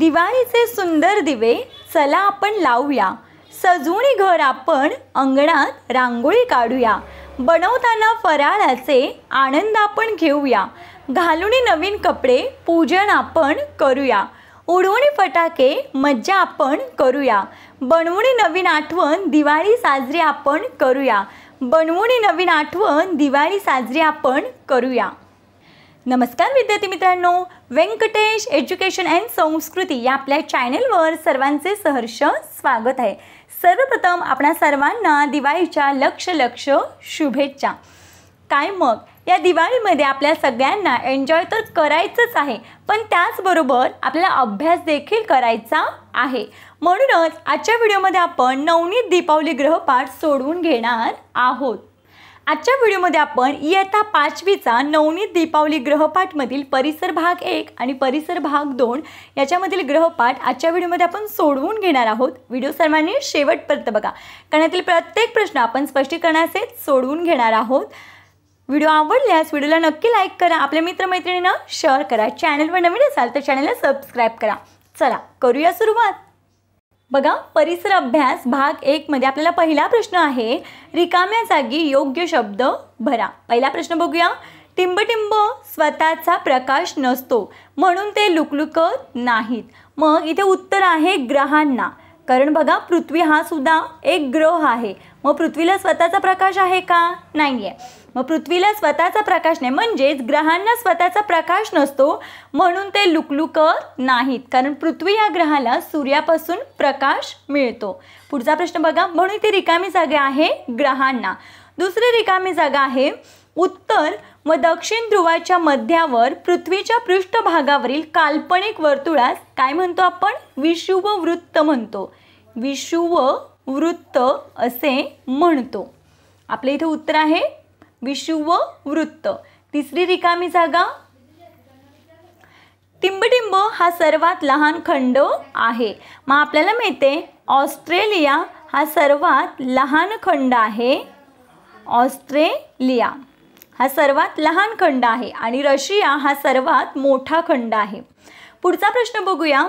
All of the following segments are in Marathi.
दिवाळीचे सुंदर दिवे चला आपण लावूया, सजवून घर आपण अंगणात रांगोळी काढूया, बनवताना फराळाचे आनंद आपण घेऊया, घालून नवीन कपडे पूजन आपण करूया, उडवून फटाके मज्जा आपण करूया, बनवून नवीन आठवण दिवाळी साजरी आपण करूया, बनवून नवीन आठवण दिवाळी साजरी आपण करूया। नमस्कार विद्यार्थी मित्रांनो, व्यंकटेश एज्युकेशन अँड संस्कृती या आपल्या चॅनलवर सर्वांचे सहर्ष स्वागत आहे। सर्वप्रथम आपणा सर्वांना दिवाळीच्या लक्ष शुभेच्छा। काय मग या दिवाळीमध्ये आपल्या सगळ्यांना एन्जॉय तर करायचंच आहे, पण त्याचबरोबर आपल्याला अभ्यास देखील करायचा आहे। म्हणूनच आजच्या व्हिडिओमध्ये आपण नवनीत दीपावली ग्रहपाठ सोडवून घेणार आहोत। आजच्या व्हिडिओमध्ये आपण इयत्ता 5वीचा नवनीत दीपावली ग्रहपाठमधील परिसर भाग 1 आणि परिसर भाग 2 याच्यामधील ग्रहपाठ आजच्या व्हिडिओमध्ये आपण सोडवून घेणार आहोत। व्हिडिओ सर्वांनी शेवटपर्यंत बघा, कारण यातील प्रत्येक प्रश्न आपण स्पष्टीकरणासहित सोडवून घेणार आहोत। व्हिडिओ आवडल्यास व्हिडिओला नक्की लाईक करा, आपल्या मित्रमैत्रिणींना शेअर करा, चॅनलवर नवीन असाल तर चॅनलला सबस्क्राइब करा। चला करूया सुरुवात। बघा, परिसर अभ्यास भाग 1 मध्ये आपल्याला पहिला प्रश्न आहे, रिकाम्या जागी योग्य शब्द भरा। पहिला प्रश्न बघूया। टिंबटिंब स्वतःचा प्रकाश नसतो म्हणून ते लुकलुकत नाहीत। मग इथे उत्तर आहे ग्रहांना, कारण बघा पृथ्वी हा सुद्धा एक ग्रह आहे। मग पृथ्वीला स्वतःचा प्रकाश आहे का? नाहीये। मग पृथ्वीला स्वतःचा प्रकाश नाही, म्हणजेच ग्रहांना स्वतःचा प्रकाश नसतो म्हणून ते लुकलुकत नाहीत, कारण पृथ्वी या ग्रहाला सूर्यापासून प्रकाश मिळतो। पुढचा प्रश्न बघा, म्हणून ती रिकामी जागा आहे ग्रहांना। दुसरी रिकामी जागा आहे उत्तर व दक्षिण ध्रुवाच्या मध्यावर पृथ्वीच्या पृष्ठभागावरील काल्पनिक वर्तुळास काय म्हणतो आपण? विषुववृत्त म्हणतो। विषुववृत्त असे म्हणतो। आपल्या इथे उत्तर आहे विषुववृत्त। तिसरी रिकामी जागा, टिंबटिंब हा सर्वात लहान खंड आहे। मग आपल्याला माहिती आहे ऑस्ट्रेलिया हा सर्वात लहान खंड आहे। ऑस्ट्रेलिया हा सर्वात लहान खंड आहे आणि रशिया हा सर्वात मोठा खंड आहे। पुढचा प्रश्न बघूया।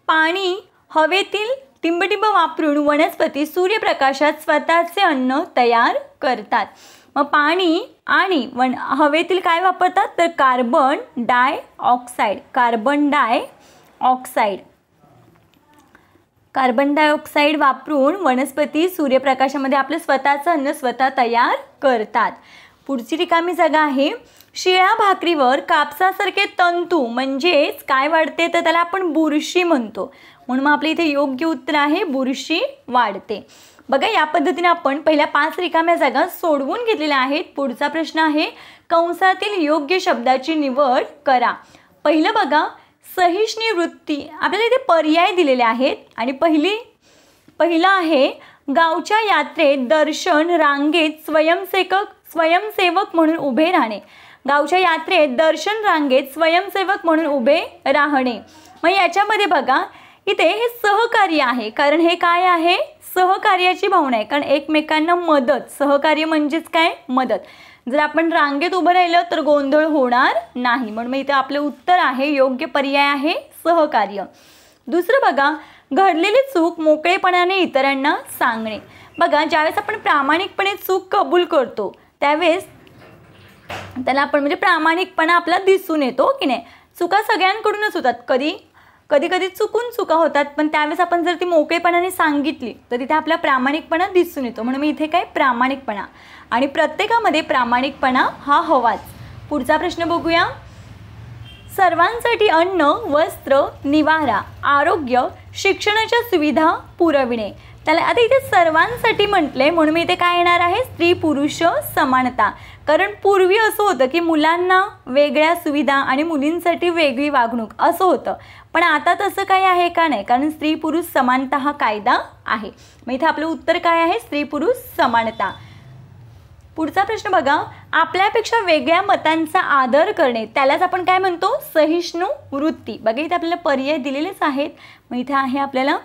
पाणी हवेतील टिंबटिंब वापरून वनस्पती सूर्यप्रकाशात स्वतःचे अन्न तयार करतात। मग पाणी आणि हवेतील काय वापरतात तर कार्बन डायऑक्साइड। कार्बन डायऑक्साइड वापरून वनस्पती सूर्यप्रकाशामध्ये आपले स्वतःचं अन्न स्वतः तयार करतात। पुढची रिकामी जागा आहे, शिळ्या भाकरीवर कापसासारखे तंतू म्हणजेच काय वाढते तर त्याला आपण बुरशी म्हणतो, म्हणून मग आपल्या इथे योग्य उत्तर आहे बुरशी वाढते। बघा, या पद्धतीने आपण पहिल्या 5 रिकाम्या जागा सोडवून घेतलेल्या आहेत। पुढचा प्रश्न आहे, कंसातील योग्य शब्दाची निवड करा। पहिलं बघा, सहिष्णू वृत्ती, आपल्याला इथे पर्याय दिलेले आहेत आणि पहिला आहे गावच्या यात्रेत दर्शन रांगेत स्वयंसेवक म्हणून उभे राहणे। गावच्या यात्रेत दर्शन रांगेत स्वयंसेवक म्हणून उभे राहणे। मग याच्यामध्ये बघा इथे हे सहकार्य आहे, कारण हे काय आहे सहकार्याची भावना आहे, कारण एकमेकांना मदत, सहकार्य म्हणजेच काय मदत। जर आपण रांगेत उभं राहिलं तर गोंधळ होणार नाही, म्हणून इथे आपले उत्तर आहे योग्य पर्याय आहे सहकार्य। दुसरं बघा, घडलेली चूक मोकळेपणाने इतरांना सांगणे। बघा, ज्यावेळेस आपण प्रामाणिकपणे चूक कबूल करतो त्यावेळेस त्याला आपण म्हणजे प्रामाणिकपणा आपला दिसून येतो की नाही। चुका सगळ्यांकडूनच होतात, कधी चुकून चुका होतात, पण त्यावेळेस आपण जर ती मोकळेपणाने सांगितली तर तिथे आपला प्रामाणिकपणा दिसून येतो, म्हणून मी इथे काय प्रामाणिकपणा, आणि प्रत्येकामध्ये प्रामाणिकपणा हा हवाच। पुढचा प्रश्न बघूया। सर्वांसाठी अन्न, वस्त्र, निवारा, आरोग्य, शिक्षणाच्या सुविधा पुरविणे। त्याला आता इथे सर्वांसाठी म्हटले, म्हणून मी इथे काय येणार आहे स्त्री पुरुष समानता, कारण पूर्वी असं होतं की मुलांना वेगळ्या सुविधा आणि मुलींसाठी वेगळी वागणूक असं होतं, पण आता तसं काही आहे का? नाही, कारण स्त्री पुरुष समानता हा कायदा आहे। मग इथे आपलं उत्तर काय आहे स्त्री पुरुष समानता। पुढचा प्रश्न बघा, आपल्यापेक्षा वेगळ्या मतांचा आदर करणे त्यालाच आपण काय म्हणतो सहिष्णू वृत्ती। बघा इथे आपल्याला पर्याय दिलेलेच आहेत, मग इथे आहे आपल्याला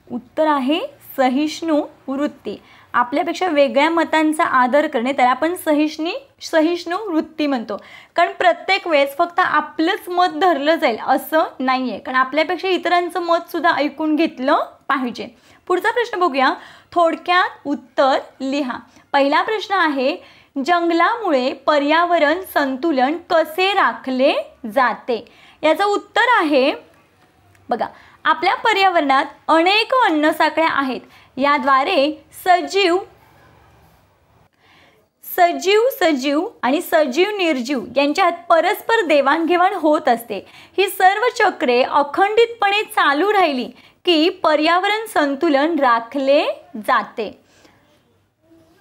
उत्तर आहे सहिष्णू वृत्ती। आपल्यापेक्षा वेगळ्या मतांचा आदर करणे त्याला आपण सहिष्णू वृत्ती म्हणतो. कारण प्रत्येक वेळेस फक्त आपलंच मत धरलं जाईल असं नाही आहे, कारण आपल्यापेक्षा इतरांचं मतसुद्धा ऐकून घेतलं पाहिजे. पुढचा प्रश्न बघूया. थोडक्यात उत्तर लिहा. पहिला प्रश्न आहे, जंगलामुळे पर्यावरण संतुलन कसे राखले जाते? याचं उत्तर आहे बघा, आपल्या पर्यावरणात अनेक अन्नसाखळ्या आहेत. याद्वारे सजीव आणि सजीव निर्जीव यांच्यात परस्पर देवाणघेवाण होत असते. ही सर्व चक्रे अखंडितपणे चालू राहिली की पर्यावरण संतुलन राखले जाते.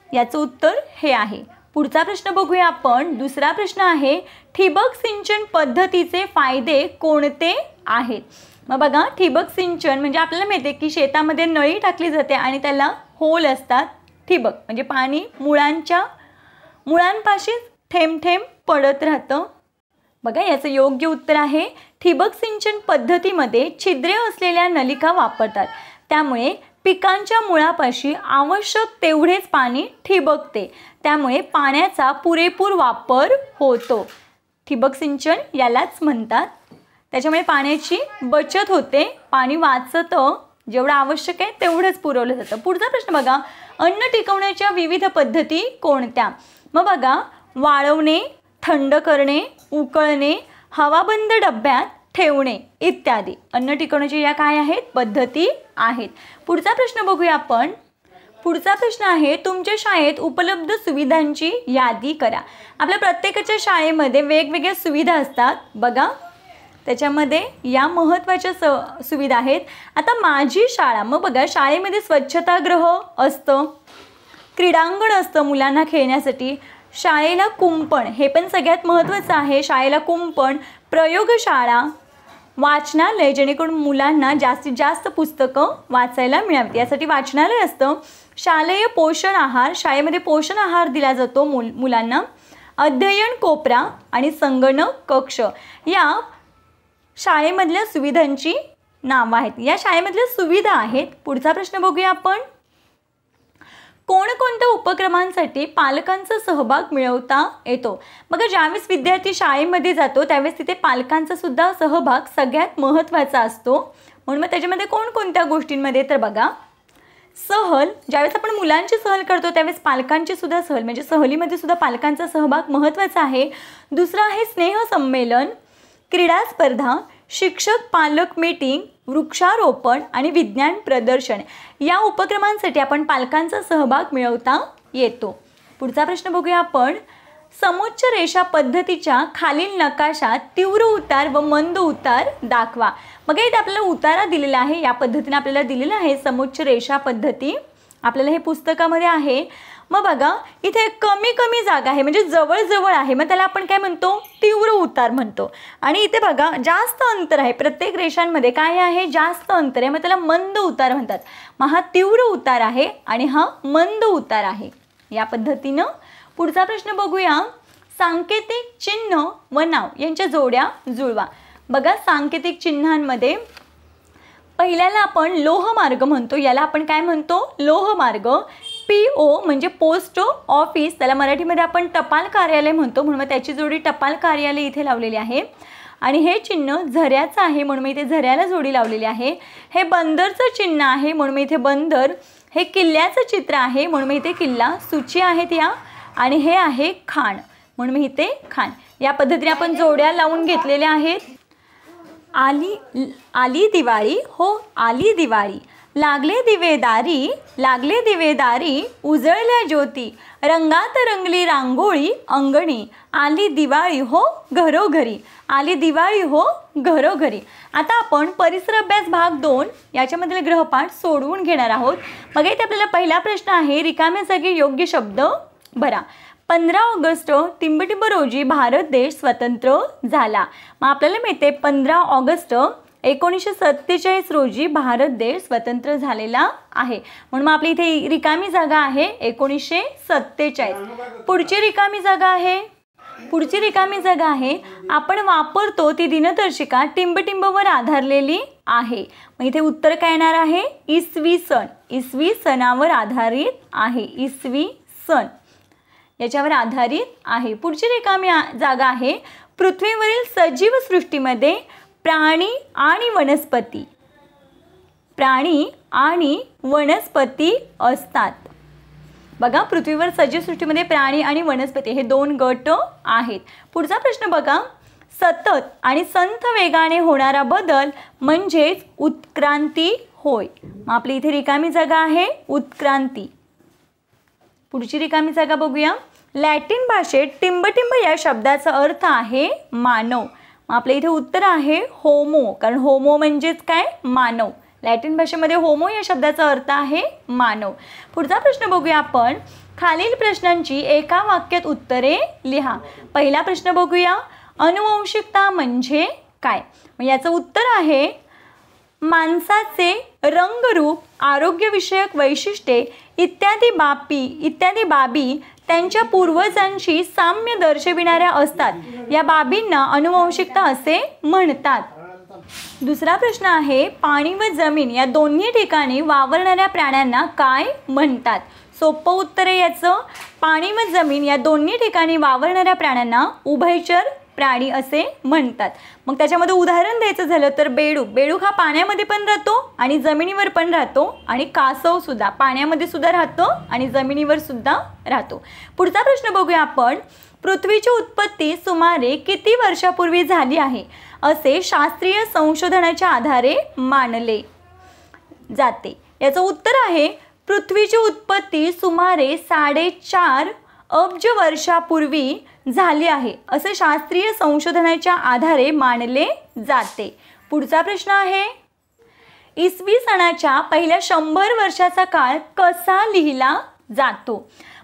याचं उत्तर हे आहे. पुढचा प्रश्न बघूया आपण. दुसरा प्रश्न आहे, ठिबक सिंचन पद्धतीचे फायदे कोणते आहेत? मग बघा, ठिबक सिंचन म्हणजे आपल्याला माहिती आहे की शेतामध्ये नळी टाकली जाते आणि त्याला होल असतात. ठिबक म्हणजे पाणी मुळांपाशी थेंब थेंब पडत राहतं. बघा, याचं योग्य उत्तर आहे, ठिबक सिंचन पद्धतीमध्ये छिद्रे असलेल्या नलिका वापरतात. त्यामुळे पिकांच्या मुळापाशी आवश्यक तेवढेच पाणी ठिबकते. त्यामुळे पाण्याचा पुरेपूर वापर होतो. ठिबक सिंचन यालाच म्हणतात. त्याच्यामुळे पाण्याची बचत होते, पाणी वाचतं, जेवढं आवश्यक आहे तेवढंच पुरवलं जातं. पुढचा प्रश्न बघा, अन्न टिकवण्याच्या विविध पद्धती कोणत्या? मग बघा, वाळवणे, थंड करणे, उकळणे, हवाबंद डब्यात ठेवणे इत्यादी अन्न टिकवण्याच्या या काय आहेत? पद्धती आहेत. पुढचा प्रश्न बघूया आपण. पुढचा प्रश्न आहे, तुमच्या शाळेत उपलब्ध सुविधांची यादी करा. आपल्या प्रत्येकाच्या शाळेमध्ये वेगवेगळ्या सुविधा असतात. बघा, त्याच्यामध्ये या महत्त्वाच्या सुविधा आहेत. आता माझी शाळा, मग बघा, शाळेमध्ये स्वच्छतागृह असतं, क्रीडांगण असतं मुलांना खेळण्यासाठी, शाळेला कुंपण, हे पण सगळ्यात महत्त्वाचं आहे. शाळेला कुंपण, प्रयोगशाळा, वाचनालय, जेणेकरून मुलांना जास्तीत जास्त पुस्तकं वाचायला मिळावीत यासाठी वाचनालय असतं. शालेय पोषण आहार, शाळेमध्ये पोषण आहार दिला जातो मुलांना. अध्ययन कोपरा आणि संगणक कक्ष या शाळेमधल्या सुविधांची नावं आहेत. या शाळेमधल्या सुविधा आहेत. पुढचा प्रश्न बघूया आपण. कोणकोणत्या उपक्रमांसाठी पालकांचा सहभाग मिळवता येतो? बघा, ज्यावेळेस विद्यार्थी शाळेमध्ये जातो त्यावेळेस तिथे पालकांचा सुद्धा सहभाग सगळ्यात महत्त्वाचा असतो. म्हणून मग त्याच्यामध्ये कोणकोणत्या गोष्टींमध्ये तर बघा, सहल, ज्यावेळेस आपण मुलांची सहल करतो त्यावेळेस पालकांची सुद्धा सहल, म्हणजे सहलीमध्ये सुद्धा पालकांचा सहभाग महत्त्वाचा आहे. दुसरं आहे स्नेहसंमेलन, क्रीडा स्पर्धा, शिक्षक पालक मीटिंग, वृक्षारोपण आणि विज्ञान प्रदर्शन या उपक्रमांसाठी आपण पालकांचा सहभाग मिळवता येतो. पुढचा प्रश्न बघूया आपण. समोच्च रेषा पद्धतीच्या खालील नकाशात तीव्र उतार व मंद उतार दाखवा. बघा, इथे आपल्याला उतारा दिलेला आहे, या पद्धतीने आपल्याला दिलेला आहे समोच्च रेषा पद्धती. आपल्याला हे पुस्तकामध्ये आहे. मग बघा, इथे कमी कमी जागा आहे म्हणजे जवळ आहे, मग त्याला आपण काय म्हणतो? तीव्र उतार म्हणतो. आणि इथे बघा, जास्त अंतर आहे, प्रत्येक रेषांमध्ये काय आहे? जास्त अंतर आहे, मग त्याला मंद उतार म्हणतात. मग हा तीव्र उतार आहे आणि हा मंद उतार आहे. या पद्धतीनं पुढचा प्रश्न बघूया. सांकेतिक चिन्ह व नाव यांच्या जोड्या जुळवा. बघा, सांकेतिक चिन्हांमध्ये पहिल्याला आपण लोहमार्ग म्हणतो, याला आपण काय म्हणतो? लोहमार्ग. PO म्हणजे पोस्ट ऑफिस, त्याला मराठीमध्ये आपण टपाल कार्यालय म्हणतो, म्हणून त्याची जोडी टपाल कार्यालय इथे लावलेली आहे. आणि हे चिन्ह झऱ्याचं आहे म्हणून मी इथे झऱ्याला जोडी लावलेली आहे. हे बंदरचं चिन्ह आहे म्हणून मी इथे बंदर. हे किल्ल्याचं चित्र आहे म्हणून मी इथे किल्ला. सूची आहेत या. आणि हे आहे खाण म्हणून मी इथे खाण. या पद्धतीने आपण जोड्या लावून घेतलेल्या आहेत. आली दिवाळी हो आली दिवाळी, लागले दिवेदारी, उजळल्या ज्योती, रंगात रंगली रांगोळी अंगणी, आली दिवाळी हो घरोघरी, आली दिवाळी हो घरोघरी. आता आपण परिसर अभ्यास भाग 2 याच्यामधील गृहपाठ सोडवून घेणार आहोत. मग इथे आपल्याला पहिला प्रश्न आहे, रिकाम्या जागी योग्य शब्द भरा. 15 ऑगस्ट टिंबटिंब रोजी भारत देश स्वतंत्र झाला. मग आपल्याला माहिती आहे 15 ऑगस्ट 1947 रोजी भारत देश स्वतंत्र झालेला आहे. म्हणून मग आपली इथे रिकामी जागा आहे 1947. पुढची रिकामी जागा आहे पुढची रिकामी जागा आहे आपण वापरतो ती दिनदर्शिका टिंबटिंबवर आधारलेली आहे. मग इथे उत्तर काय येणार आहे? इसवी सन. इसवी सणावर आधारित आहे. इसवी सन याच्यावर आधारित आहे. पुढची रिकामी जागा आहे पृथ्वीवरील सजीव सृष्टीमध्ये प्राणी आणि वनस्पती. प्राणी आणि वनस्पती असतात. बघा, पृथ्वीवर सजीव सृष्टीमध्ये प्राणी आणि वनस्पती हे दोन गट आहेत. पुढचा प्रश्न बघा, सतत आणि संथ वेगाने होणारा बदल म्हणजेच उत्क्रांती होय. मग आपली इथे रिकामी जागा आहे उत्क्रांती. पुढची रिकामी जागा बघूया. लॅटिन भाषेत टिंबटिंब या शब्दाचा अर्थ आहे मानव. मग आपल्या इथे उत्तर आहे होमो, कारण होमो म्हणजेच काय? मानव. लॅटिन भाषेमध्ये होमो या शब्दाचा अर्थ आहे मानव. पुढचा प्रश्न बघूया आपण. खालील प्रश्नांची एका वाक्यात उत्तरे लिहा. पहिला प्रश्न बघूया, अनुवंशिकता म्हणजे काय? मग याचं उत्तर आहे माणसाचे रंगरूप, आरोग्यविषयक वैशिष्ट्ये इत्यादी बाबी त्यांच्या पूर्वजांशी साम्य दर्शविणाऱ्या असतात. या बाबींना अनुवंशिकता असे म्हणतात. दुसरा प्रश्न आहे, पाणी व जमीन या दोन्ही ठिकाणी वावरणाऱ्या प्राण्यांना काय म्हणतात? सोपं उत्तर आहे याचं. पाणी व जमीन या दोन्ही ठिकाणी वावरणाऱ्या प्राण्यांना उभयचर प्राणी असे म्हणतात. मग त्याच्यामध्ये उदाहरण द्यायचं झालं तर बेडूक. बेडूक हा पाण्यामध्ये पण राहतो आणि जमिनीवर पण राहतो. आणि कासव सुद्धा पाण्यामध्ये सुद्धा राहतो आणि जमिनीवर सुद्धा राहतो. पुढचा प्रश्न बघूया आपण. पृथ्वीची उत्पत्ती सुमारे किती वर्षापूर्वी झाली आहे असे शास्त्रीय संशोधनाच्या आधारे मानले जाते? याचं उत्तर आहे पृथ्वीची उत्पत्ती सुमारे 4.5 अब्ज वर्षापूर्वी झाली आहे असे शास्त्रीय संशोधनाच्या आधारे मानले जाते. पुढचा प्रश्न आहे, इसवी सणाच्या पहिल्या 100 वर्षाचा काळ कसा लिहिला जातो?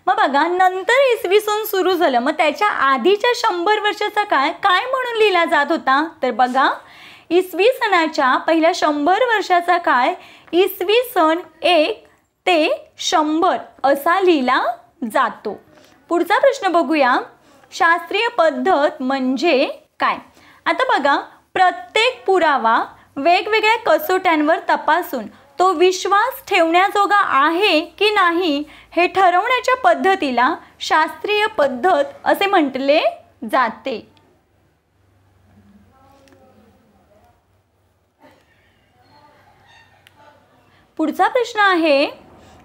मग बघा, नंतर इसवी सन सुरू झालं, मग त्याच्या आधीच्या 100 वर्षाचा काळ काय म्हणून लिहिला जात होता? तर बघा, इसवी सणाच्या पहिल्या 100 वर्षाचा काळ इसवी सन 1 ते 100 असा लिहिला जातो. पुढचा प्रश्न बघूया, शास्त्रीय पद्धत म्हणजे काय? आता बघा, प्रत्येक पुरावा वेगवेगळ्या कसोट्यांवर तपासून तो विश्वास ठेवण्याजोगा आहे की नाही हे ठरवण्याच्या पद्धतीला शास्त्रीय पद्धत असे म्हटले जाते. पुढचा प्रश्न आहे,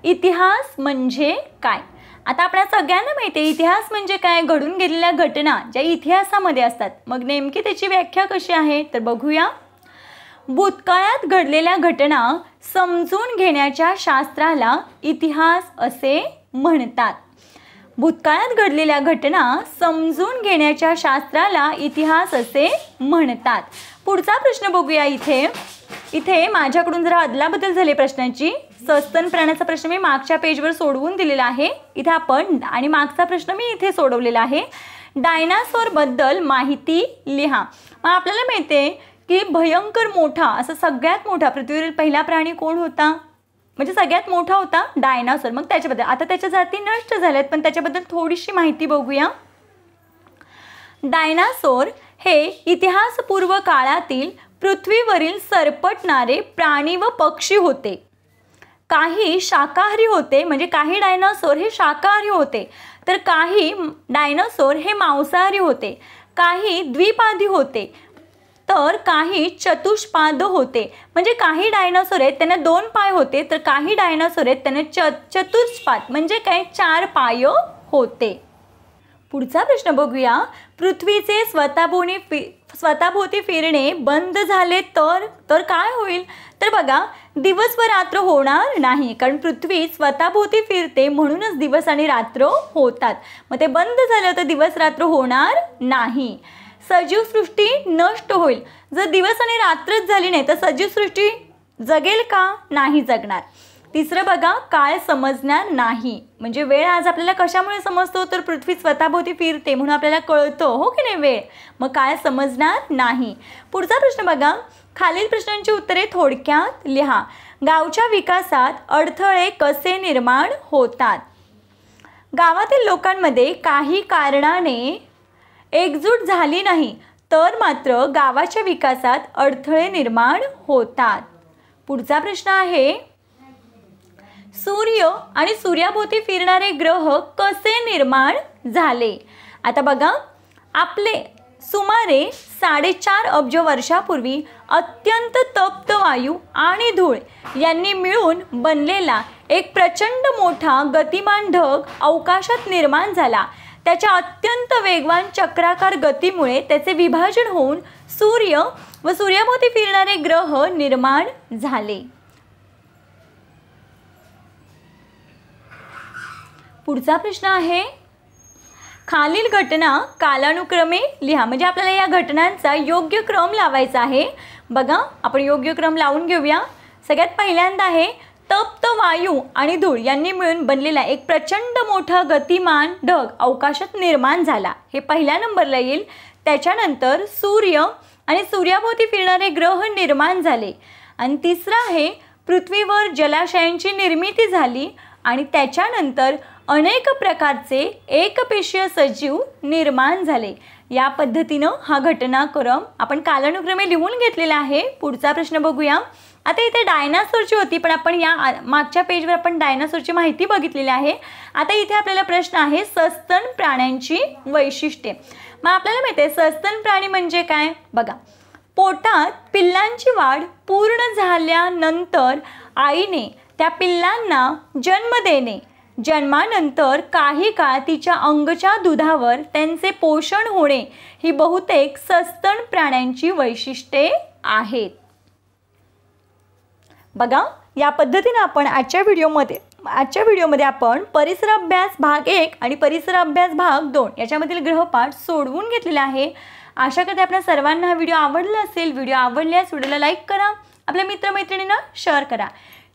इतिहास म्हणजे काय? आता आपल्या सगळ्यांना माहिती आहे इतिहास म्हणजे काय? घडून गेलेल्या घटना ज्या इतिहासामध्ये असतात. मग नेमकी त्याची व्याख्या कशी आहे तर बघूया. भूतकाळात घडलेल्या घटना समजून घेण्याच्या शास्त्राला इतिहास असे म्हणतात. भूतकाळात घडलेल्या घटना समजून घेण्याच्या शास्त्राला इतिहास असे म्हणतात. पुढचा प्रश्न बघूया. इथे माझ्याकडून जरा अदलाबदल झाली प्रश्नांची. सस्तन प्राण्याचा प्रश्न मी मागच्या पेजवर सोडवून दिलेला आहे इथे आपण, आणि मागचा प्रश्न मी इथे सोडवलेला आहे. डायनासोर बद्दल माहिती लिहा. मग आपल्याला माहिती आहे की भयंकर मोठा, असा सगळ्यात मोठा पृथ्वीवरील पहिला प्राणी कोण होता? म्हणजे सगळ्यात मोठा होता डायनासोर. मग त्याच्याबद्दल, आता त्याच्या जाती नष्ट झाल्यात पण त्याच्याबद्दल थोडीशी माहिती बघूया. डायनासोर हे इतिहासपूर्व काळातील पृथ्वीवरील सरपटणारे प्राणी व पक्षी होते. काही शाकाहारी होते, म्हणजे काही डायनासोर हे शाकाहारी होते, तर काही डायनासोर हे मांसाहारी होते. काही द्विपादी होते तर काही चतुष्पाद होते. म्हणजे काही डायनासोर आहेत त्यांना 2 पाय होते, तर काही डायनासोर आहेत त्यांना चतुष्पाद म्हणजे काय 4 पाय होते. पुढचा प्रश्न बघूया. पृथ्वीचे स्वतःभोवती फिरणे बंद झाले तर काय होईल? तर बघा, दिवस व रात्र होणार नाही, कारण पृथ्वी स्वतःभोवती फिरते म्हणूनच दिवस आणि रात्र होतात. मग ते बंद झालं तर दिवस रात्र होणार नाही. सजीव सृष्टी नष्ट होईल. जर दिवस आणि रात्रच झाली नाही तर सजीव सृष्टी जगेल का? नाही जगणार. तिसरं बघा, काळ समजणार नाही. म्हणजे वेळ आज आपल्याला कशामुळे समजतो तर पृथ्वी स्वतःभोवती फिरते म्हणून आपल्याला कळतो, हो की नाही वेळ. मग काळ समजणार नाही. पुढचा प्रश्न बघा. खालील प्रश्नांची उत्तरे थोडक्यात लिहा. गावच्या विकासात अडथळे कसे निर्माण होतात? गावातील लोकांमध्ये काही कारणाने एकजूट झाली नाही तर मात्र गावाच्या विकासात अडथळे निर्माण होतात. पुढचा प्रश्न आहे, सूर्य आणि सूर्याभोवती फिरणारे ग्रह कसे निर्माण झाले? आता बघा, आपले सुमारे 4.5 अब्ज वर्षापूर्वी अत्यंत तप्त वायू आणि धूळ यांनी मिळून बनलेला एक प्रचंड मोठा गतिमान ढग अवकाशात निर्माण झाला. त्याच्या अत्यंत वेगवान चक्राकार गतीमुळे त्याचे विभाजन होऊन सूर्य व सूर्याभोवती फिरणारे ग्रह निर्माण झाले. पुढचा प्रश्न आहे, खालील घटना कालानुक्रमे लिहा. म्हणजे आपल्याला या घटनांचा योग्य क्रम लावायचा आहे. बघा, आपण योग्य क्रम लावून घेऊया. सगळ्यात पहिल्यांदा आहे, तप्त वायू आणि धूळ यांनी मिळून बनलेला एक प्रचंड मोठा गतिमान ढग अवकाशात निर्माण झाला, हे पहिल्या नंबरला येईल. त्याच्यानंतर सूर्य आणि सूर्याभोवती फिरणारे ग्रह निर्माण झाले. आणि तिसरा आहे, पृथ्वीवर जलाशयांची निर्मिती झाली. आणि त्याच्यानंतर अनेक प्रकारचे एकपेशीय सजीव निर्माण झाले. या पद्धतीनं हा घटनाक्रम आपण कालानुक्रमे लिहून घेतलेला आहे. पुढचा प्रश्न बघूया. आता इथे डायनासोरची होती, पण आपण या मागच्या पेजवर आपण डायनासोरची माहिती बघितलेली आहे. आता इथे आपल्याला प्रश्न आहे, सस्तन प्राण्यांची वैशिष्ट्ये. मग आपल्याला माहिती आहे सस्तन प्राणी म्हणजे काय? बघा, पोटात पिल्लांची वाढ पूर्ण झाल्यानंतर आईने त्या पिल्लांना जन्म देणे, जन्मानंतर काही काळ तिच्या अंगच्या दुधावर त्यांचे पोषण होणे ही बहुतेक सस्तन प्राण्यांची वैशिष्ट्ये आहेत. बघा, या पद्धतीने आपण आजच्या व्हिडिओमध्ये आपण परिसर अभ्यास भाग 1 आणि परिसर अभ्यास भाग 2 याच्यामधील गृहपाठ सोडवून घेतलेला आहे. आशा करते आपल्या सर्वांना हा व्हिडिओ आवडला असेल. व्हिडिओ आवडल्यास व्हिडिओला लाईक करा, आपल्या मित्रमैत्रिणींना शेअर करा.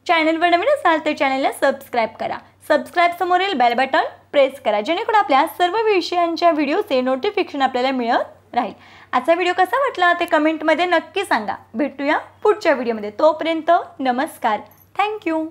चॅनलवर नवीन असाल तर चॅनलला सबस्क्राईब करा. सबस्क्राईब समोरील बेल बटन प्रेस करा, जेणेकरून आपल्या सर्व विषयांच्या व्हिडिओचे नोटिफिकेशन आपल्याला मिळत राहील. आजचा व्हिडिओ कसा वाटला ते कमेंटमध्ये नक्की सांगा. भेटूया पुढच्या व्हिडिओमध्ये. तोपर्यंत नमस्कार. थँक्यू.